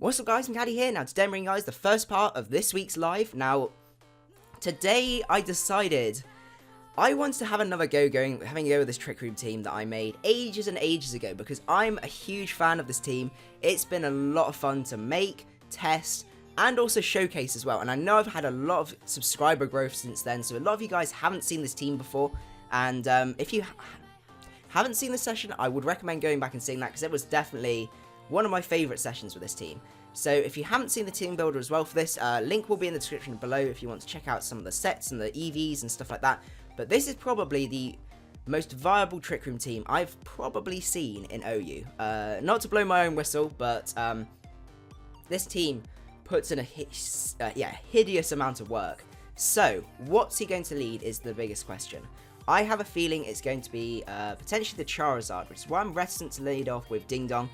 What's up guys, macadii here. Now today I'm bringing you guys the first part of this week's live. Now, today I decided I wanted to have another having a go with this Trick Room team that I made ages and ages ago because I'm a huge fan of this team. It's been a lot of fun to make, test, and also showcase as well. And I know I've had a lot of subscriber growth since then, so a lot of you guys haven't seen this team before. And if you haven't seen the session, I would recommend going back and seeing that because it was definitely one of my favourite sessions with this team. So if you haven't seen the team builder as well for this, link will be in the description below if you want to check out some of the sets and the EVs and stuff like that. But this is probably the most viable Trick Room team I've probably seen in OU. Not to blow my own whistle, but this team puts in a hideous amount of work. So what's he going to lead is the biggest question. I have a feeling it's going to be potentially the Charizard, which is why I'm reticent to lead off with Ding Dong.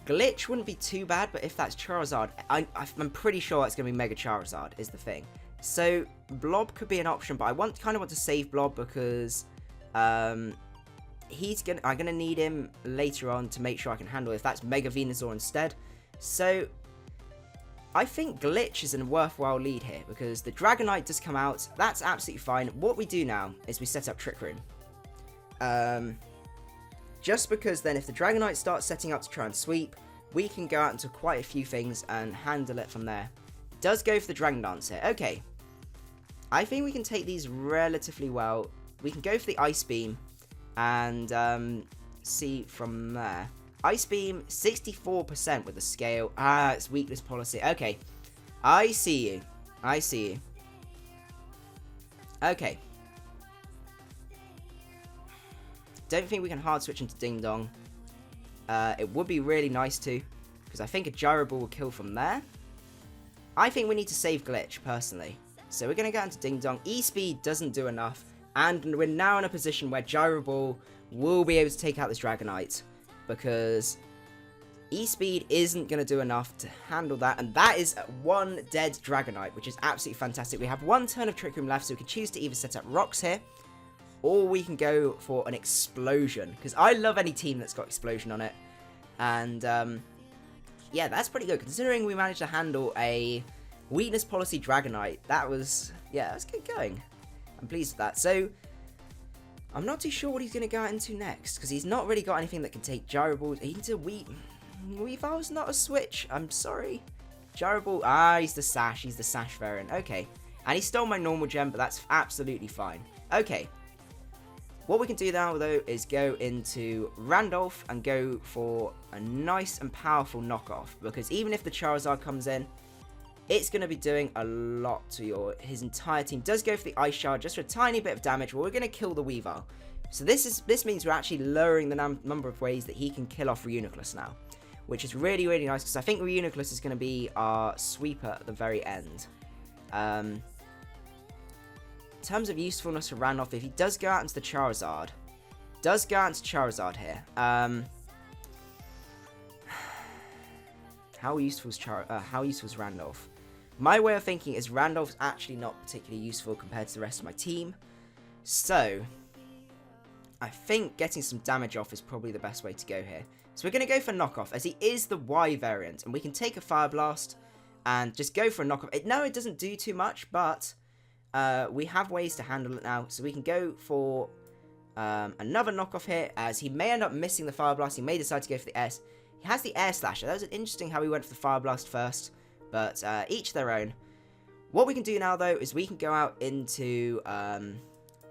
Glitch wouldn't be too bad, but if that's Charizard, I'm pretty sure it's going to be Mega Charizard is the thing. So Blob could be an option, but I kind of want to save Blob because I'm gonna need him later on to make sure I can handle it if that's Mega Venusaur instead. So I think Glitch is a worthwhile lead here because the Dragonite does come out. That's absolutely fine. What we do now is we set up Trick Room. Just because then if the Dragonite starts setting up to try and sweep, we can go out into quite a few things and handle it from there. Does go for the Dragon Dance here. Okay. I think we can take these relatively well. We can go for the Ice Beam and see from there. Ice Beam, 64% with the scale. It's weakness policy. Okay. I see you. I see you. Okay. Don't think we can hard switch into Ding Dong. It would be really nice to, because I think a Gyro Ball will kill from there. I think we need to save Glitch, personally. So we're going to go into Ding Dong. E-Speed doesn't do enough, and we're now in a position where Gyro Ball will be able to take out this Dragonite, because E-Speed isn't going to do enough to handle that, and that is one dead Dragonite, which is absolutely fantastic. We have one turn of Trick Room left, so we can choose to either set up Rocks here, or we can go for an Explosion, because I love any team that's got Explosion on it. And, yeah, that's pretty good, considering we managed to handle a weakness policy Dragonite. That was, yeah, that's good going. I'm pleased with that. So, I'm not too sure what he's going to go into next, because he's not really got anything that can take Gyro Balls. He needs a Weavile's not a switch. I'm sorry. Gyro Ball, he's the Sash. He's the Sash variant. Okay. And he stole my normal gem, but that's absolutely fine. Okay. What we can do now, though, is go into Randolph and go for a nice and powerful knockoff. Because even if the Charizard comes in, it's going to be doing a lot to his entire team. Does go for the Ice Shard just for a tiny bit of damage, but we're going to kill the Weavile. So this means we're actually lowering the number of ways that he can kill off Reuniclus now. Which is really, really nice, because I think Reuniclus is going to be our sweeper at the very end. In terms of usefulness for Randolph, if he does go out into the Charizard, here. How useful is Randolph? My way of thinking is Randolph's actually not particularly useful compared to the rest of my team. So I think getting some damage off is probably the best way to go here. So we're going to go for knockoff, as he is the Y variant, and we can take a Fire Blast and just go for a knockoff. No, it doesn't do too much, but we have ways to handle it now. So we can go for another knockoff here, as he may end up missing the Fire Blast. He may decide to go for the S. He has the Air Slasher. That was interesting how he went for the Fire Blast first, but each their own. What we can do now, though, is we can go out into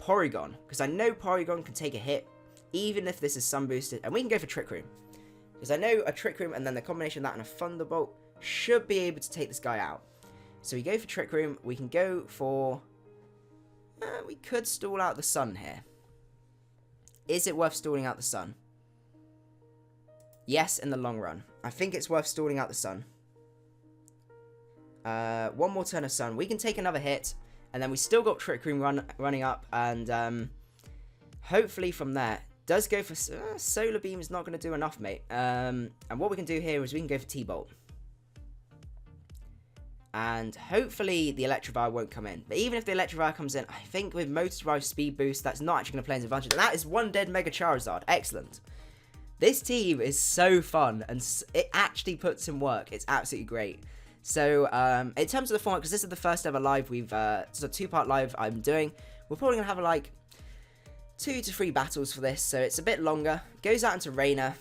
Porygon, because I know Porygon can take a hit, even if this is Sun Boosted, and we can go for Trick Room. Because I know a Trick Room and then the combination of that and a Thunderbolt should be able to take this guy out. So we go for Trick Room. We can go for... we could stall out the Sun here. Is it worth stalling out the Sun? Yes, in the long run. I think it's worth stalling out the Sun. One more turn of Sun. We can take another hit. And then we still got Trick Room running up. And hopefully from there... Does go for Solar Beam is not going to do enough, mate. And what we can do here is we can go for T-Bolt. And hopefully the Electivire won't come in. But even if the Electivire comes in, I think with Motor Drive Speed Boost, that's not actually going to play his advantage. And that is one dead Mega Charizard. Excellent. This team is so fun, and it actually puts in work. It's absolutely great. So, in terms of the format, because this is the first ever live it's a 2-part live I'm doing, we're probably going to have like 2 to 3 battles for this, so it's a bit longer. Goes out into Rainer.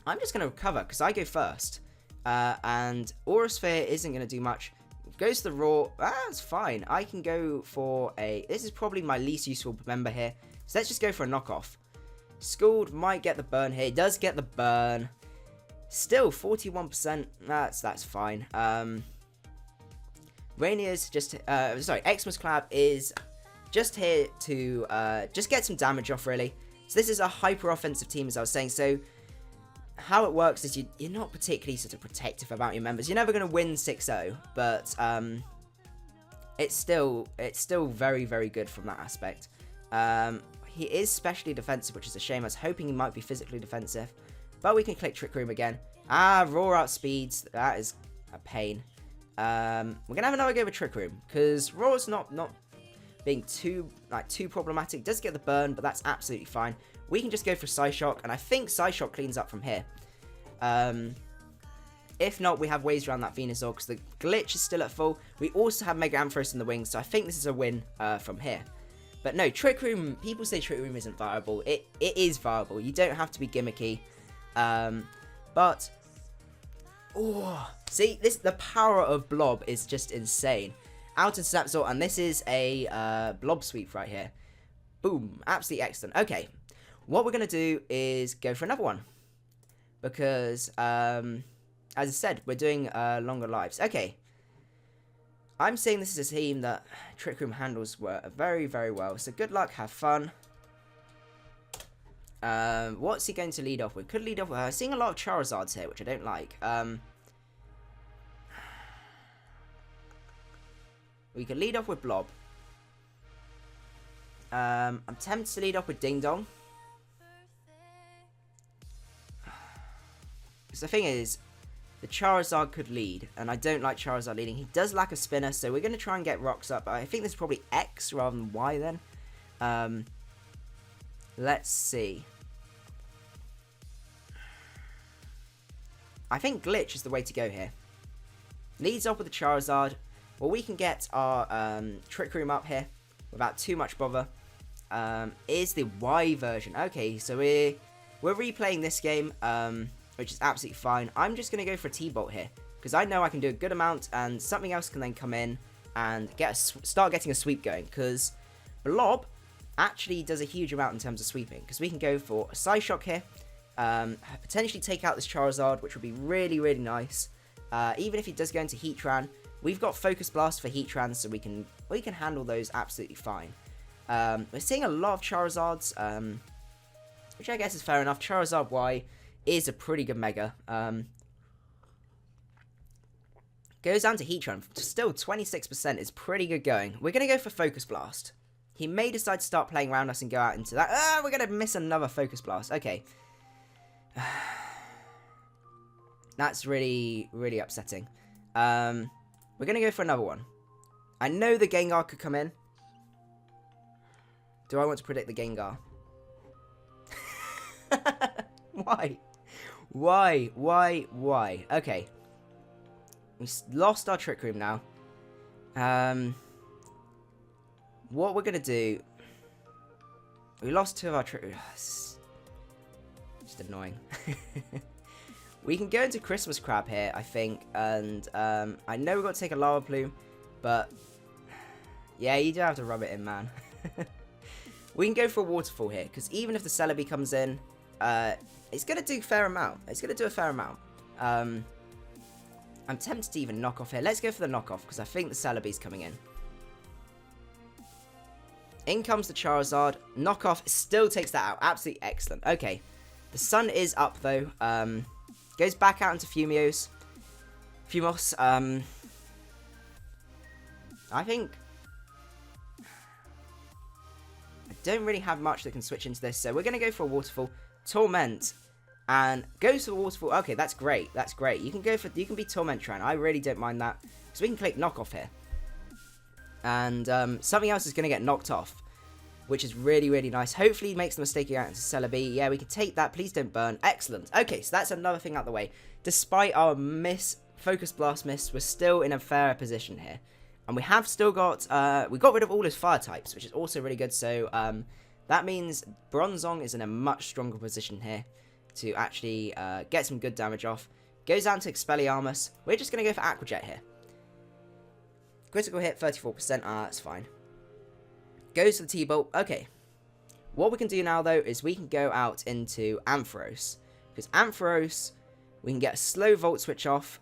I'm just going to recover, because I go first. And Aura Sphere isn't going to do much. Goes to the Raw. That's fine. I can go for this is probably my least useful member here. So let's just go for a knockoff. Scald might get the burn here. It does get the burn. Still 41%. That's fine. Rainier's just Xmas Clap is just here to just get some damage off, really. So this is a hyper offensive team, as I was saying. So how it works is you're not particularly sort of protective about your members. You're never going to win 6-0, but it's still very, very good from that aspect. He is specially defensive, which is a shame. I was hoping he might be physically defensive. But we can click Trick Room again. Roar outspeeds. That is a pain. We're going to have another go with Trick Room, because Roar's not being too problematic. Does get the burn, but that's absolutely fine. We can just go for Psyshock, and I think Psyshock cleans up from here. If not, we have ways around that Venusaur, because the glitch is still at full. We also have Mega Ampharos in the wings, so I think this is a win from here. But no, Trick Room, people say Trick Room isn't viable. It is viable. You don't have to be gimmicky. But, see, the power of Blob is just insane. Out and Snapzor, and this is a Blob sweep right here. Boom, absolutely excellent. Okay, what we're going to do is go for another one. Because, as I said, we're doing longer lives. Okay. I'm saying this is a team that Trick Room handles very, very well. So good luck, have fun. What's he going to lead off with? Could lead off with... seeing a lot of Charizards here, which I don't like. We could lead off with Blob. I'm tempted to lead off with Ding Dong. Because the thing is, the Charizard could lead, and I don't like Charizard leading. He does lack a spinner, so we're going to try and get rocks up. But I think this is probably X rather than Y then. Let's see. I think Glitch is the way to go here. Leads off with the Charizard. Well, we can get our Trick Room up here without too much bother. Is the Y version. Okay, so we're replaying this game, which is absolutely fine. I'm just going to go for a T-Bolt here, because I know I can do a good amount, and something else can then come in and start getting a sweep going, because Blob actually does a huge amount in terms of sweeping, because we can go for a Psyshock here, potentially take out this Charizard, which would be really, really nice. Even if he does go into Heatran, we've got Focus Blast for Heatran, so we can handle those absolutely fine. We're seeing a lot of Charizards, which I guess is fair enough. Charizard Y is a pretty good Mega. Goes down to Heatran. Still, 26% is pretty good going. We're going to go for Focus Blast. He may decide to start playing around us and go out into that. We're going to miss another Focus Blast. Okay. That's really, really upsetting. We're going to go for another one. I know the Gengar could come in. Do I want to predict the Gengar? Why? Why? Okay. We lost our Trick Room now. What we're going to do... We lost 2 of our Trick Rooms. Just annoying. We can go into Christmas Crab here, I think. And I know we've got to take a Lava Plume. But... yeah, you do have to rub it in, man. We can go for a Waterfall here. Because even if the Celebi comes in... it's going to do a fair amount. I'm tempted to even knock off here. Let's go for the knockoff, because I think the Celebi's coming in. In comes the Charizard. Knockoff still takes that out. Absolutely excellent. Okay. The sun is up, though. Goes back out into Fumos. I think... I don't really have much that can switch into this, so we're going to go for a Waterfall. Torment. And goes for Waterfall. Okay, that's great. You can be Tormentran. I really don't mind that. So we can click Knockoff here. And something else is going to get knocked off. which is really, really nice. Hopefully he makes the mistake out into Celebi. Yeah, we can take that. Please don't burn. Excellent. Okay, so that's another thing out the way. Despite our Focus Blast miss, we're still in a fairer position here. And we have still got, we got rid of all his fire types, which is also really good. So, that means Bronzong is in a much stronger position here to actually get some good damage off. Goes down to Expelliarmus. We're just going to go for Aqua Jet here. Critical hit, 34%. That's fine. Goes to the T-Bolt. Okay. What we can do now, though, is we can go out into Ampharos. Because Ampharos, we can get a slow Volt Switch off.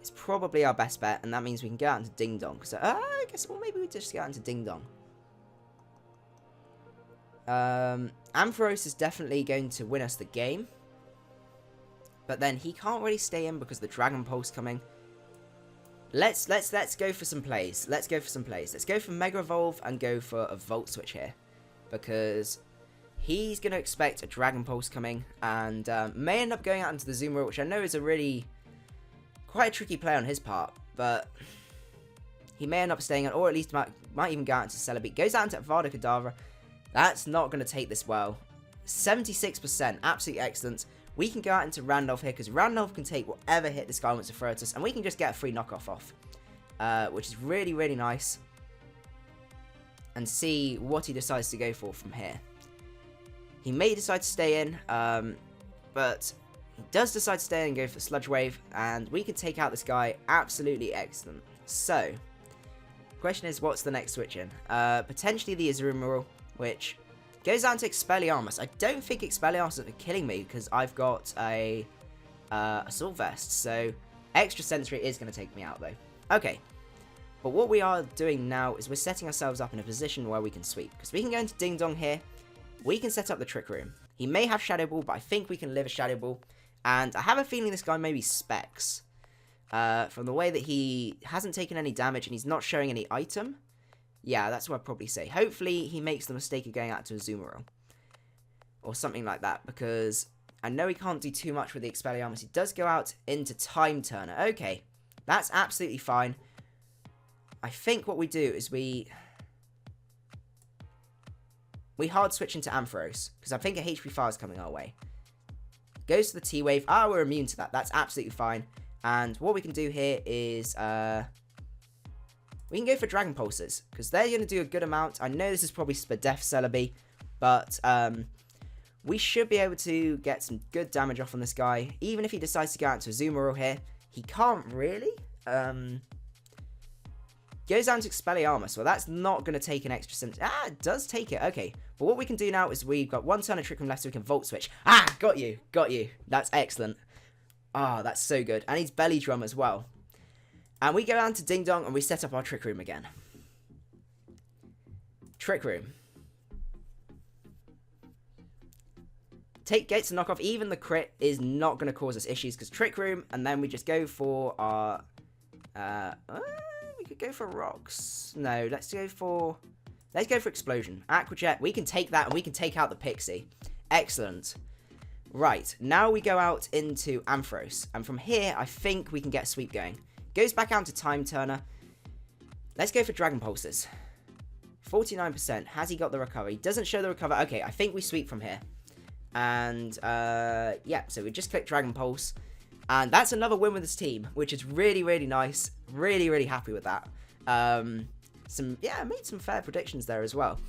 It's probably our best bet. And that means we can go out into Ding Dong. So, I guess, well, maybe we just go out into Ding Dong. Ampharos is definitely going to win us the game. But then he can't really stay in because of the Dragon Pulse coming. Let's go for some plays. Let's go for Mega Evolve and go for a Volt Switch here. Because he's going to expect a Dragon Pulse coming. And may end up going out into the Zoomer, which I know is a really quite a tricky play on his part. But he may end up staying in, or at least might even go out into Celebi. Goes out into Avada Kedavra. That's not going to take this well. 76%. Absolutely excellent. We can go out into Randolph here, because Randolph can take whatever hit this guy wants to throw at us, and we can just get a free knockoff off. Which is really, really nice. And see what he decides to go for from here. He may decide to stay in, but he does decide to stay in and go for Sludge Wave, and we can take out this guy. Absolutely excellent. So, question is, what's the next switch in? Potentially the Azumarill, which goes down to Expelliarmus. I don't think Expelliarmus is killing me because I've got a Assault Vest. So extra sensory is going to take me out though. Okay. But what we are doing now is we're setting ourselves up in a position where we can sweep. Because we can go into Ding Dong here. We can set up the Trick Room. He may have Shadow Ball, but I think we can live a Shadow Ball. And I have a feeling this guy may be Specs. From the way that he hasn't taken any damage and he's not showing any item. Yeah, that's what I'd probably say. Hopefully, he makes the mistake of going out to a Azumarill. Or something like that, because I know he can't do too much with the Expelliarmus. He does go out into Time Turner. Okay, that's absolutely fine. I think what we do is we hard switch into Ampharos, because I think a HP Fire is coming our way. Goes to the T-Wave. Ah, we're immune to that. That's absolutely fine. And what we can do here is we can go for Dragon Pulses, because they're going to do a good amount. I know this is probably Spadef Celebi, but we should be able to get some good damage off on this guy. Even if he decides to go out to Azumarill here, he can't really. Goes down to Expelliarmus. Well, that's not going to take an extra sense. Ah, it does take it. Okay, but what we can do now is we've got one turn of Trick Room left, so we can Volt Switch. Ah, got you. That's excellent. Ah, that's so good. And he's Belly Drum as well. And we go down to Ding Dong and we set up our Trick Room again. Trick Room. Gets a knockoff. Even the crit is not going to cause us issues because Trick Room, and then we just go for our... we could go for Rocks. No, let's go for Explosion. Aqua Jet, we can take that and we can take out the Pixie. Excellent. Right, now we go out into Ampharos. And from here, I think we can get a sweep going. Goes back out to Time Turner. Let's go for Dragon Pulses. 49%. Has he got the recovery? Doesn't show the recovery. Okay, I think we sweep from here. And, yeah, so we just click Dragon Pulse. And that's another win with this team, which is really, really nice. Really, really happy with that. I made some fair predictions there as well.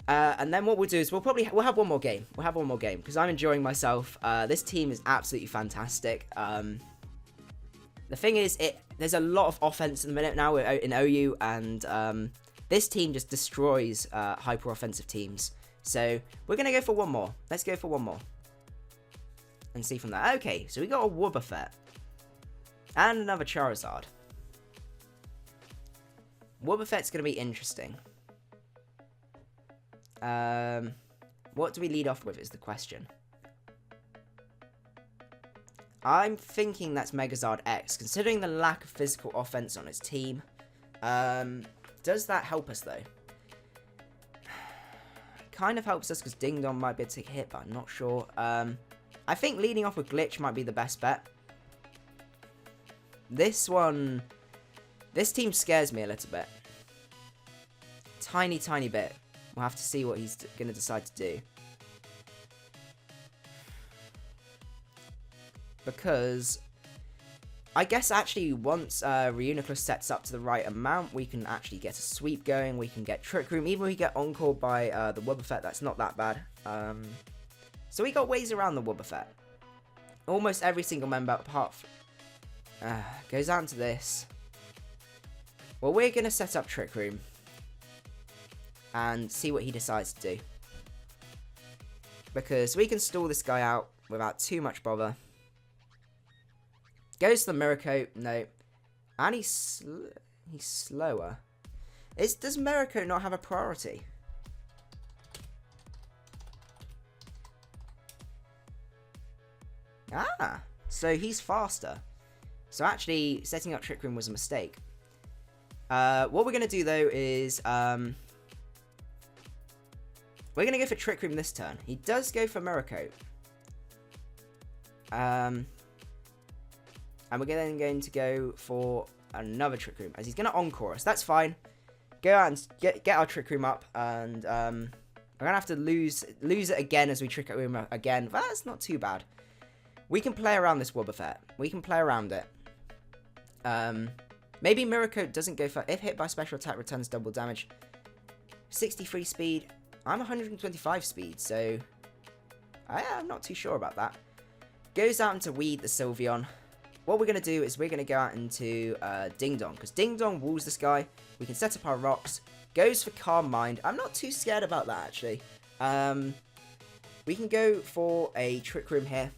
And then what we'll do is we'll have one more game. Because I'm enjoying myself. This team is absolutely fantastic. The thing is, there's a lot of offense in the minute now in OU, and this team just destroys hyper-offensive teams. So we're going to go for one more. Let's go for one more. And see from there. Okay, so we got a Wobbuffet. And another Charizard. Wobbuffet's going to be interesting. What do we lead off with is the question. I'm thinking that's Megazard X, considering the lack of physical offense on its team. Does that help us, though? Kind of helps us, because Ding Dong might be able to take a hit, but I'm not sure. I think leading off with Glitch might be the best bet. This team scares me a little bit. tiny, tiny bit. We'll have to see what he's going to decide to do. Because I guess actually once Reuniclus sets up to the right amount, we can actually get a sweep going. We can get Trick Room. Even if we get Encore by the Wobbuffet, that's not that bad. So we got ways around the Wobbuffet. Almost every single member apart from... goes down to this. Well, we're going to set up Trick Room. And see what he decides to do. Because we can stall this guy out without too much bother. Goes to the Mirror Coat. No. And he's slower. Does Mirror Coat not have a priority? Ah. So he's faster. So actually, setting up Trick Room was a mistake. What we're going to do, though, is... we're going to go for Trick Room this turn. He does go for Mirror Coat. And we're then going to go for another Trick Room, as he's going to Encore us. That's fine. Go out and get our Trick Room up, and we're going to have to lose it again as we Trick Room again. That's not too bad. We can play around this Wobbuffet. We can play around it. Maybe Mirror Coat doesn't go for... If hit by special attack, returns double damage. 63 speed. I'm 125 speed, so... I'm not too sure about that. Goes out into Weed the Sylveon. What we're going to do is we're going to go out into Ding Dong, because Ding Dong walls this guy. We can set up our rocks. Goes for Calm Mind. I'm not too scared about that, actually. We can go for a Trick Room here.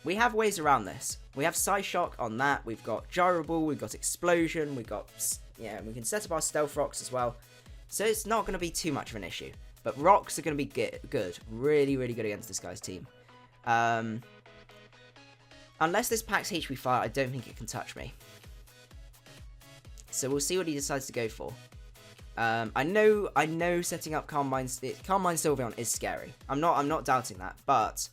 We have ways around this. We have Psyshock on that. We've got Gyrable. We've got Explosion. We've got... Yeah, we can set up our Stealth Rocks as well. So it's not going to be too much of an issue. But Rocks are going to be good. Really, really good against this guy's team. Unless this packs HP Fire, I don't think it can touch me. So we'll see what he decides to go for. I know setting up Calm Mind Sylveon is scary. I'm not doubting that, but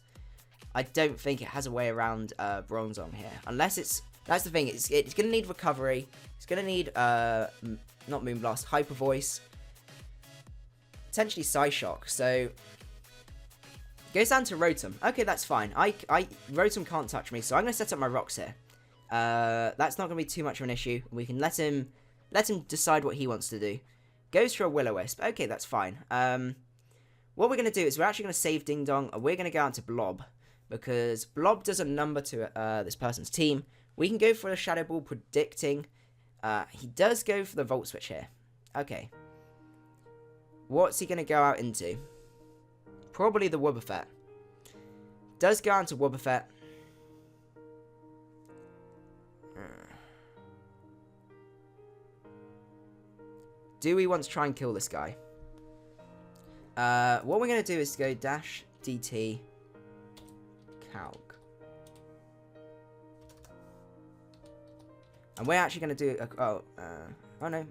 I don't think it has a way around Bronzong here. Unless that's the thing. It's going to need recovery. It's going to need not Moonblast, Hyper Voice, potentially Psyshock. So goes down to Rotom. Okay, that's fine. Rotom can't touch me, so I'm going to set up my rocks here. That's not going to be too much of an issue. We can let him decide what he wants to do. Goes for a Will-O-Wisp. Okay, that's fine. What we're going to do is we're actually going to save Ding Dong, and we're going to go out to Blob, because Blob does a number to this person's team. We can go for a Shadow Ball predicting. He does go for the Volt Switch here. Okay. What's he going to go out into? Probably the Wobbuffet. Does go out to Wobbuffet. Do we want to try and kill this guy? What we're going to do is go Dash, DT, Calc. And we're actually going to do... oh no.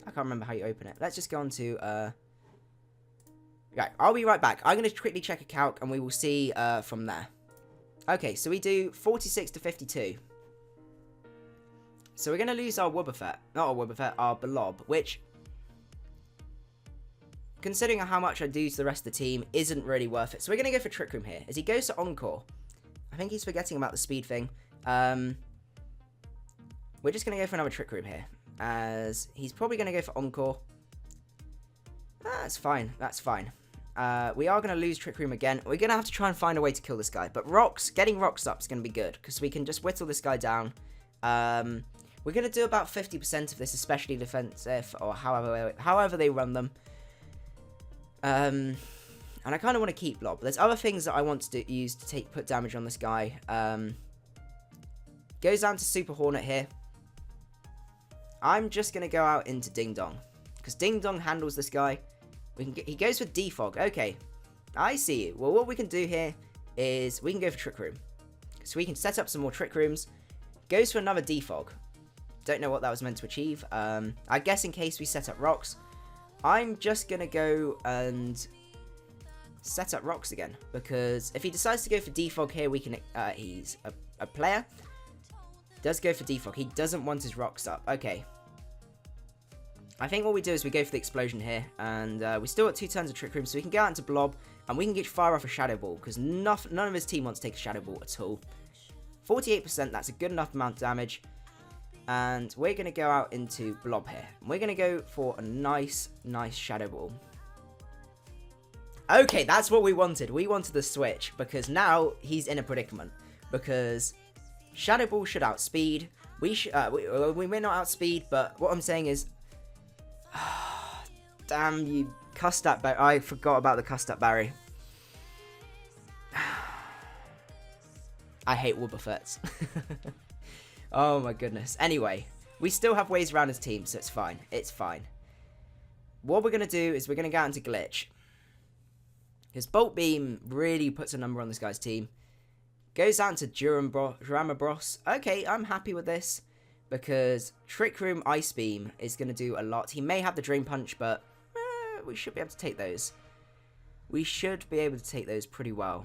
I can't remember how you open it. Let's just go on to... Right, I'll be right back. I'm going to quickly check a calc, and we will see from there. Okay, so we do 46 to 52. So we're going to lose our Wobbuffet. Not our Wobbuffet, our Blob, which, considering how much I do to the rest of the team, isn't really worth it. So we're going to go for Trick Room here. As he goes to Encore. I think he's forgetting about the speed thing. We're just going to go for another Trick Room here. As he's probably going to go for Encore. That's fine. That's fine. We are going to lose Trick Room again. We're going to have to try and find a way to kill this guy. But getting rocks up is going to be good, because we can just whittle this guy down. We're going to do about 50% of this, especially defensive, or however they run them. And I kind of want to keep Blob. There's other things that I want to use to put damage on this guy. Goes down to Super Hornet here. I'm just going to go out into Ding Dong, because Ding Dong handles this guy. He goes for Defog. Okay, I see you. Well, what we can do here is we can go for Trick Room. So we can set up some more Trick Rooms. Goes for another Defog. Don't know what that was meant to achieve. I guess in case we set up rocks. I'm just going to go and set up rocks again. Because if he decides to go for Defog here, we can. He's a player. Does go for Defog. He doesn't want his rocks up. Okay. I think what we do is we go for the explosion here, and we still got 2 turns of Trick Room, so we can go out into Blob, and we can get fire off a Shadow Ball, because none of his team wants to take a Shadow Ball at all. 48%, that's a good enough amount of damage, and we're going to go out into Blob here. We're going to go for a nice Shadow Ball. Okay, that's what we wanted. We wanted the switch, because now he's in a predicament, because Shadow Ball should outspeed. We may not outspeed, but what I'm saying is, damn you, Custap Berry. I forgot about the Custap Berry. I hate Wobbuffets. Oh my goodness. Anyway, we still have ways around his team, so it's fine. It's fine. What we're going to do is we're going to go out into Glitch. His Bolt Beam really puts a number on this guy's team. Goes out into Duramabros. Okay, I'm happy with this, because Trick Room Ice Beam is going to do a lot. He may have the Drain Punch, but we should be able to take those. We should be able to take those pretty well.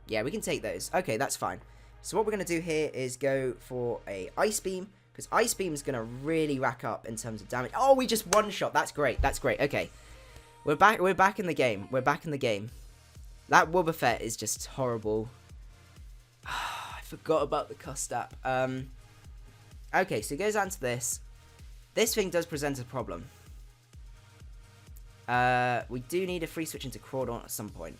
Yeah, we can take those. Okay, that's fine. So what we're going to do here is go for a Ice Beam, because Ice Beam is going to really rack up in terms of damage. Oh, we just one-shot. That's great. That's great. Okay. We're back in the game. We're back in the game. That Wobbuffet is just horrible. I forgot about the Custap. Okay, so it goes on to this. This thing does present a problem. We do need a free switch into Crawdaunt at some point.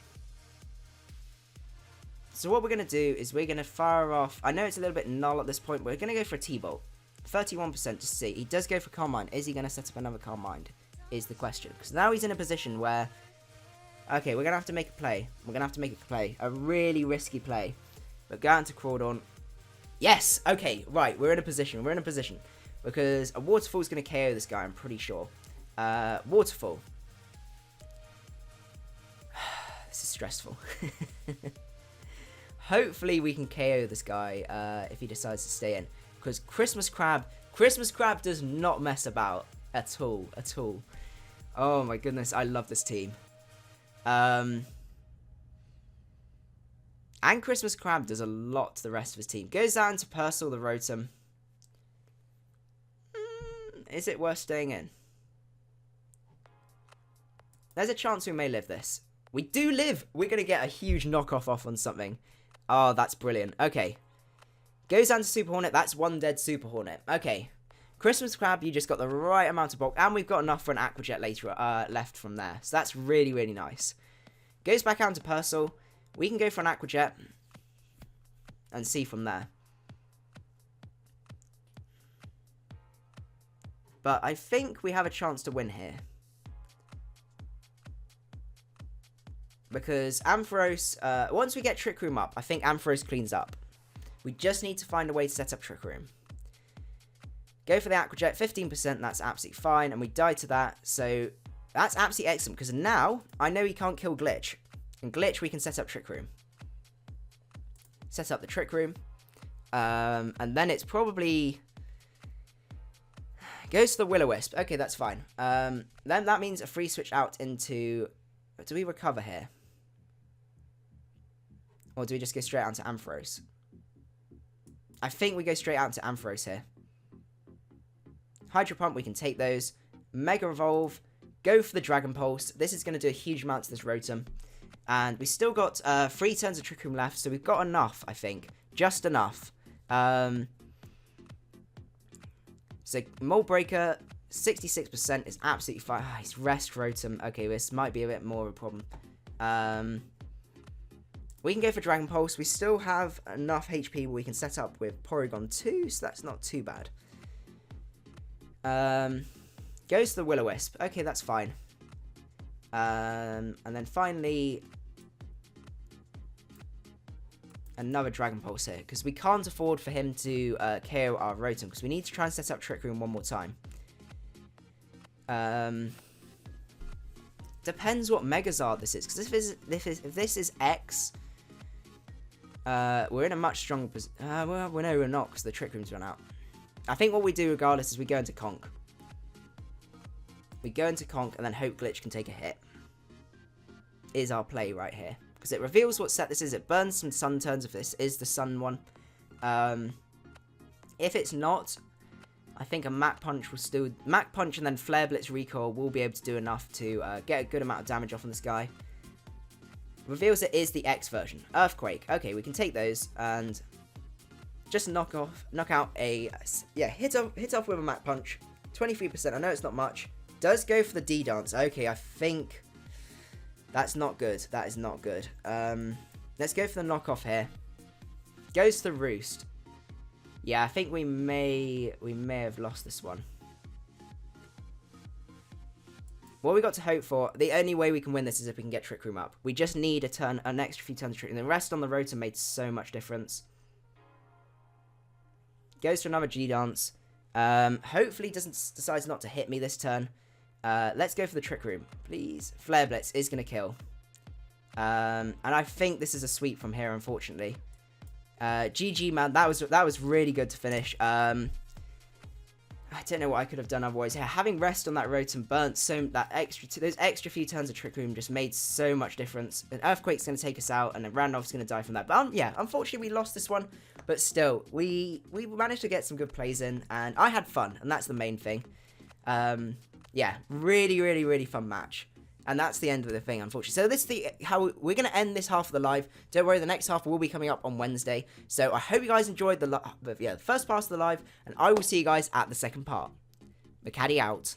So what we're going to do is we're going to fire off... I know it's a little bit null at this point, but we're going to go for a T-Bolt. 31% to see. He does go for Calm Mind. Is he going to set up another Calm Mind? Is the question. Because now he's in a position where... Okay, we're going to have to make a play. We're going to have to make a play. A really risky play. But go out to Crawdaunt. Yes! Okay, right. We're in a position. We're in a position. Because a Waterfall is going to KO this guy, I'm pretty sure. Waterfall. This is stressful. Hopefully we can KO this guy if he decides to stay in. Because Christmas Crab does not mess about at all. Oh my goodness, I love this team. And Christmas Crab does a lot to the rest of his team. Goes down to Purcell the Rotom. Is it worth staying in? There's a chance we may live this. We do live! We're going to get a huge knockoff off on something. Oh, that's brilliant. Okay. Goes down to Super Hornet. That's one dead Super Hornet. Okay. Christmas Crab, you just got the right amount of bulk. And we've got enough for an Aqua Jet later, left from there. So that's really, really nice. Goes back out to Purcell. We can go for an Aqua Jet. And see from there. But I think we have a chance to win here. Because Ampharos, once we get Trick Room up, I think Ampharos cleans up. We just need to find a way to set up Trick Room. Go for the Aqua Jet, 15%, that's absolutely fine, and we die to that, so that's absolutely excellent, because now, I know he can't kill Glitch. In Glitch, we can set up Trick Room. Set up the Trick Room, and then it's probably... Goes to the Will-O-Wisp, okay, that's fine. Then that means a free switch out into... Do we recover here? Or do we just go straight out to Ampharos? I think we go straight out to Ampharos here. Hydro Pump, we can take those. Mega Evolve. Go for the Dragon Pulse. This is going to do a huge amount to this Rotom. And we still got 3 turns of Trick Room left, so we've got enough, I think. Just enough. So, Mold Breaker, 66% is absolutely fine. He's Rest Rotom. Okay, this might be a bit more of a problem. We can go for Dragon Pulse. We still have enough HP where we can set up with Porygon2, so that's not too bad. Goes to the Will-O-Wisp. Okay, that's fine. And then finally... Another Dragon Pulse here, because we can't afford for him to KO our Rotom, because we need to try and set up Trick Room one more time. Depends what Megazard this is, because if this is X, we're in a much stronger position. Well, no, we're not, because the Trick Room's run out. I think what we do regardless is we go into Conk. We go into Conk and then hope Glitch can take a hit. Is our play right here. Because it reveals what set this is. It burns some Sun turns if this is the Sun one. If it's not, I think a Mach Punch will still... Mach Punch and then Flare Blitz Recoil will be able to do enough to get a good amount of damage off on this guy. Reveals it is the X version. Earthquake. Okay, we can take those and just knock out a... Yeah, hit off with a Mach Punch. 23%. I know it's not much. Does go for the D-Dance. Okay, I think... That's not good. That is not good. Let's go for the knockoff here. Goes to the Roost. Yeah, I think we may have lost this one. What we got to hope for, the only way we can win this is if we can get Trick Room up. We just need an extra few turns of Trick Room. The rest on the rotor made so much difference. Goes to another G-Dance. Hopefully decides not to hit me this turn. Let's go for the Trick Room, please. Flare Blitz is going to kill. And I think this is a sweep from here, unfortunately. GG, man. That was really good to finish. I don't know what I could have done otherwise. Yeah, having rest on that rotor and burnt those extra few turns of Trick Room just made so much difference. An Earthquake's going to take us out, and then Randolph's going to die from that. But yeah, unfortunately we lost this one. But still, we managed to get some good plays in, and I had fun, and that's the main thing. Yeah, really, really, really fun match. And that's the end of the thing, unfortunately. So this is how we're going to end this half of the live. Don't worry, the next half will be coming up on Wednesday. So I hope you guys enjoyed the first part of the live, and I will see you guys at the second part. Macadii out.